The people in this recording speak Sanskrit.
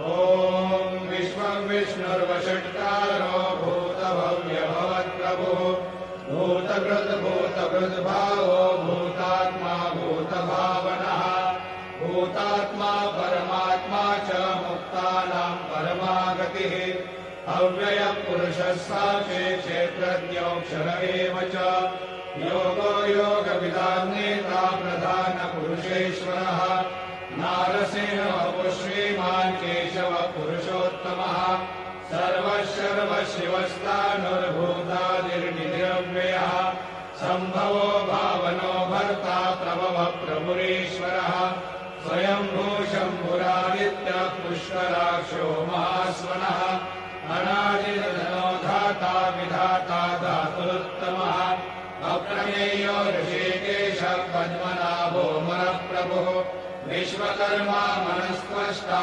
ॐ विश्वविष्णुर्वषट्कारो भूतभव्यभवत्प्रभुः भूतकृद्भावो भूतात्मा भूतभावनः भूतात्मा परमात्मा च मुक्तानां परमागतिः अव्ययपुरुषः साक्षी क्षेत्रज्ञोऽक्षर एव च योगो योगविदान्नेता प्रधानपुरुषेश्वरः नारसिंहः श्रीमान् केशवः पुरुषोत्तमः सर्वशर्वशिवस्तानुर्भूतादिर्निरव्ययः सम्भवो भावनो भर्ता प्रभवः प्रभुरीश्वरः स्वयंभू शम्भुरादित्यः पुष्कराक्षो महास्वनः अनादिर्धनो धाता विधाता धातुरुत्तमः अप्रमेयो ऋषिकेशः पद्मनाभो मनःप्रभुः विश्वकर्मा मनस्त्वष्टा